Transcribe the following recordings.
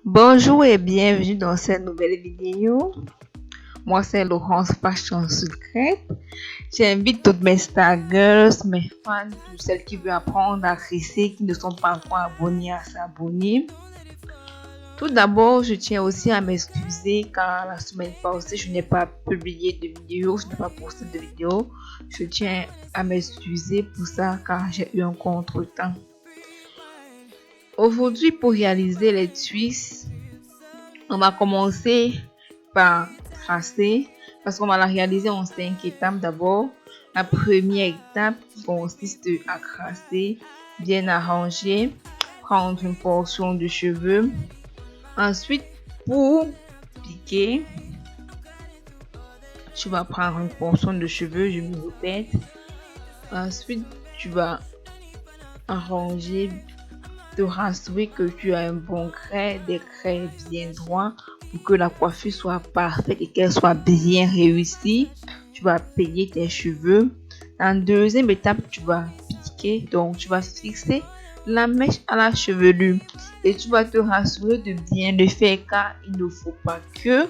Bonjour et bienvenue dans cette nouvelle vidéo. Moi c'est Laurence Fashion Secret. J'invite toutes mes star girls, mes fans, toutes celles qui veulent apprendre à tresser, qui ne sont pas encore abonnées, à s'abonner. Tout d'abord, je tiens aussi à m'excuser car la semaine passée, je n'ai pas publié de vidéo, je n'ai pas posté de vidéo. Je tiens à m'excuser pour ça car j'ai eu un contretemps. Aujourd'hui, pour réaliser les twists, on va commencer par tracer parce qu'on va la réaliser en 5 étapes. D'abord, la première étape consiste à tracer, bien arranger, prendre une portion de cheveux. Ensuite, pour piquer, tu vas prendre une portion de cheveux, je me répète. Ensuite, tu vas arranger, te rassurer que tu as un bon craie, des craies bien droits pour que la coiffure soit parfaite et qu'elle soit bien réussie. Tu vas peigner tes cheveux. En deuxième étape, tu vas piquer, donc tu vas fixer la mèche à la chevelure et tu vas te rassurer de bien le faire car il ne faut pas que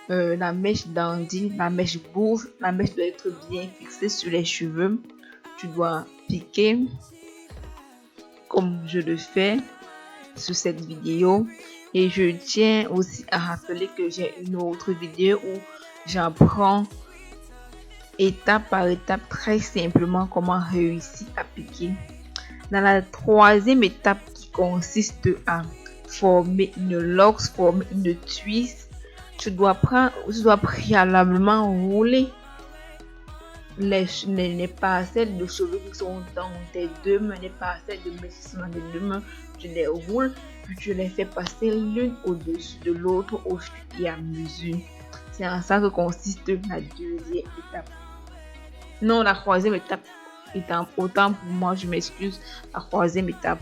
la mèche dandine, la mèche bouge, la mèche doit être bien fixée sur les cheveux. Tu dois piquer comme je le fais sur cette vidéo et je tiens aussi à rappeler que j'ai une autre vidéo où j'apprends étape par étape très simplement comment réussir à piquer. Dans la troisième étape qui consiste à former une locks, former une twist, tu dois préalablement rouler les parcelles de cheveux qui sont dans tes deux mains, les parcelles de mèche qui sont dans tes deux mains, tu les roules, puis tu les fais passer l'une au-dessus de l'autre au fur et à mesure. C'est en ça que consiste la deuxième étape. Non, la troisième étape. Autant pour moi, je m'excuse, la troisième étape.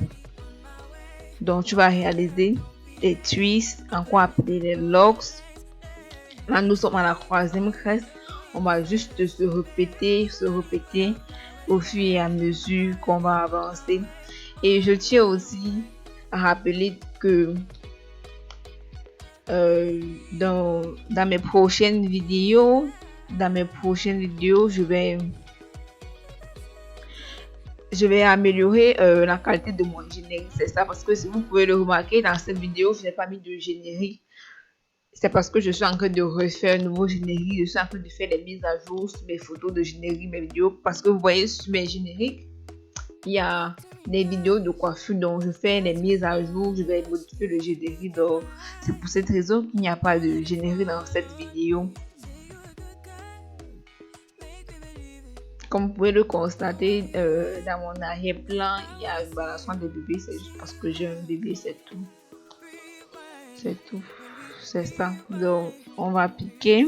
Donc, tu vas réaliser les twists, encore appelés les locks. Là, nous sommes à la troisième crête. On va juste se répéter au fur et à mesure qu'on va avancer. Et je tiens aussi à rappeler que dans mes prochaines vidéos, je vais améliorer la qualité de mon générique. C'est ça parce que si vous pouvez le remarquer, dans cette vidéo, je n'ai pas mis de générique. C'est parce que je suis en train de refaire un nouveau générique. Je suis en train de faire les mises à jour sur mes photos de générique, mes vidéos. Parce que vous voyez sur mes génériques, il y a des vidéos de coiffure dont je fais les mises à jour. Je vais modifier le générique. Donc, c'est pour cette raison qu'il n'y a pas de générique dans cette vidéo. Comme vous pouvez le constater, dans mon arrière-plan, il y a une balancement de bébé. C'est juste parce que j'ai un bébé, c'est tout. C'est tout. C'est ça. Donc, on va piquer.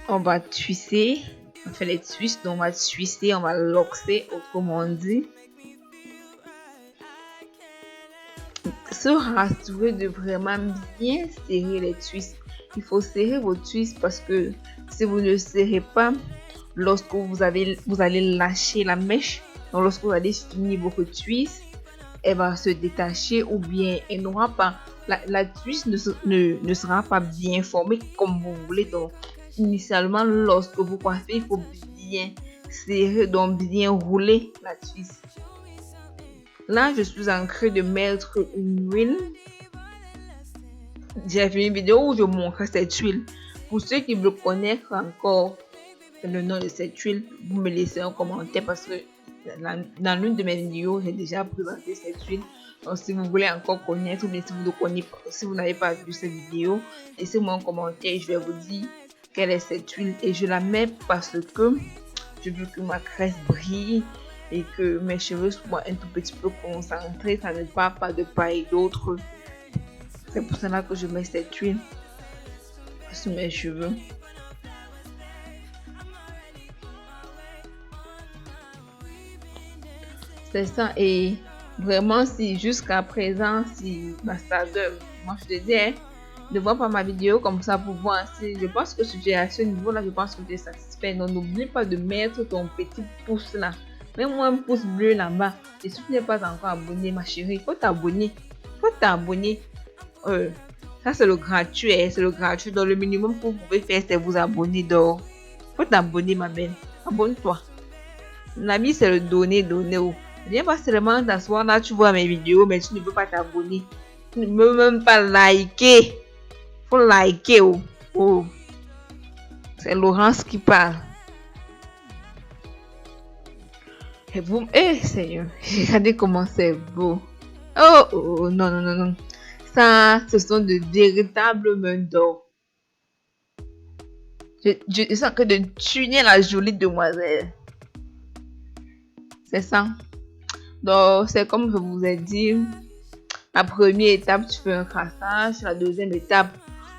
On va twisser. On fait les twists. Donc, on va twister. On va loxer, autrement dit. Se rassurer de vraiment bien serrer les twists. Il faut serrer vos twists parce que si vous ne serrez pas, lorsque vous allez lâcher la mèche, donc lorsque vous allez finir votre twist, elle va se détacher ou bien elle n'aura pas, la twist ne sera pas bien formée comme vous voulez. Donc, initialement, lorsque vous coiffez, il faut bien serrer, donc bien rouler la twist. Là, je suis en train de mettre une huile. J'ai fait une vidéo où je montrais cette huile. Pour ceux qui veulent connaître encore le nom de cette huile, vous me laissez un commentaire parce que dans l'une de mes vidéos, j'ai déjà présenté cette huile. Donc, si vous voulez encore connaître ou bien si vous ne connaissez pas, si vous n'avez pas vu cette vidéo, laissez-moi un commentaire et je vais vous dire quelle est cette huile. Et je la mets parce que je veux que ma crête brille et que mes cheveux soient un tout petit peu concentrés. Ça ne part pas de part et d'autre. C'est pour cela que je mets cette huile sur mes cheveux. C'est ça. Et vraiment, si jusqu'à présent, si ma star girl, moi je te dis, ne vois pas ma vidéo comme ça pour voir si je pense que si tu es à ce niveau là, je pense que tu es satisfait. Donc n'oublie pas de mettre ton petit pouce là Mets-moi un pouce bleu là-bas. Et si tu n'es pas encore abonné, ma chérie, faut t'abonner. Faut t'abonner. Ça, c'est le gratuit. C'est le gratuit. Donc, le minimum que vous pouvez faire, c'est vous abonner. Donc, faut t'abonner, ma belle. Abonne-toi. L'ami, c'est le donner. Oh. Viens pas seulement t'asseoir là, tu vois mes vidéos, mais tu ne peux pas t'abonner. Tu ne peux même pas liker. Faut liker. Oh. C'est Laurence qui parle. Et vous, Seigneur, regardez comment c'est beau. Oh, non. Ça, ce sont de véritables mains d'or. Je sens que de tuer la jolie demoiselle. C'est ça. Donc, c'est comme je vous ai dit. La première étape, tu fais un crassage. La deuxième étape,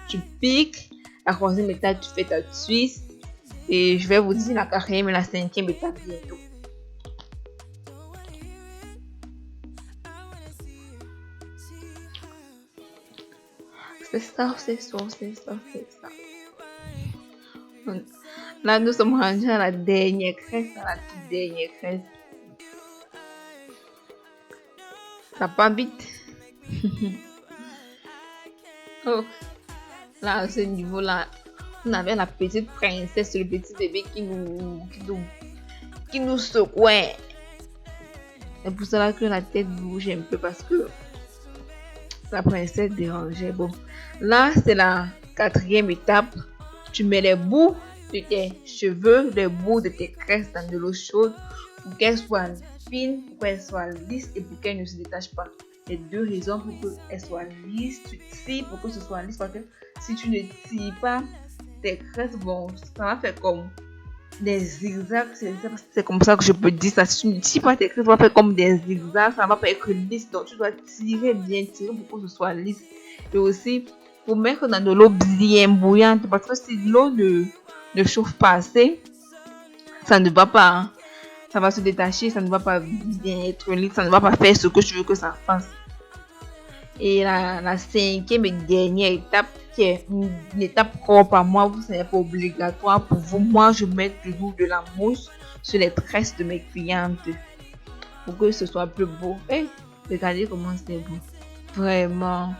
tu piques. La troisième étape, tu fais ta twist. Et je vais vous dire la quatrième et la cinquième étape bientôt. C'est ça. Là, nous sommes rendus à la dernière crête, à la toute dernière crête. Ça part vite. Oh, là, à ce niveau-là, on avait la petite princesse, le petit bébé qui nous secouait. C'est pour cela que la tête bouge un peu parce que la princesse dérangeait. Bon, là, c'est la quatrième étape. Tu mets les bouts de tes cheveux, les bouts de tes tresses dans de l'eau chaude pour qu'elles soient fines, pour qu'elles soient lisses et pour qu'elles ne se détachent pas. Les deux raisons pour qu'elles soient lisses, tu tires pour que ce soit lisse parce que si tu ne tires pas tes tresses, bon, ça va faire comme des zigzags. C'est comme ça que je peux dire ça. Si tu ne tires pas tes tresses, ça va faire comme des zigzags, ça va pas être lisse. Donc tu dois tirer bien, tirer pour que ce soit lisse. Et aussi, pour mettre dans de l'eau bien bouillante parce que si l'eau ne chauffe pas assez, ça ne va pas. Hein. Ça va se détacher, ça ne va pas bien être lisse, ça ne va pas faire ce que tu veux que ça fasse. Et la cinquième et dernière étape, qui est une étape propre à moi, ce n'est pas obligatoire pour vous. Moi, je mets toujours de la mousse sur les tresses de mes clientes pour que ce soit plus beau. Regardez comment c'est beau. Vraiment.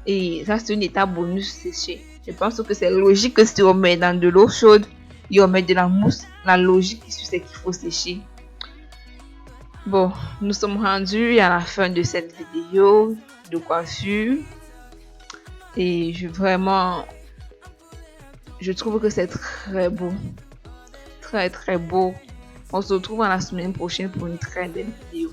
Et ça, c'est une étape bonus séchée. Je pense que c'est logique que si on met dans de l'eau chaude et on met de la mousse, la logique ici, c'est qu'il faut sécher. Bon, nous sommes rendus à la fin de cette vidéo de coiffure. Et je trouve que c'est très beau. Très, très beau. On se retrouve la semaine prochaine pour une très belle vidéo.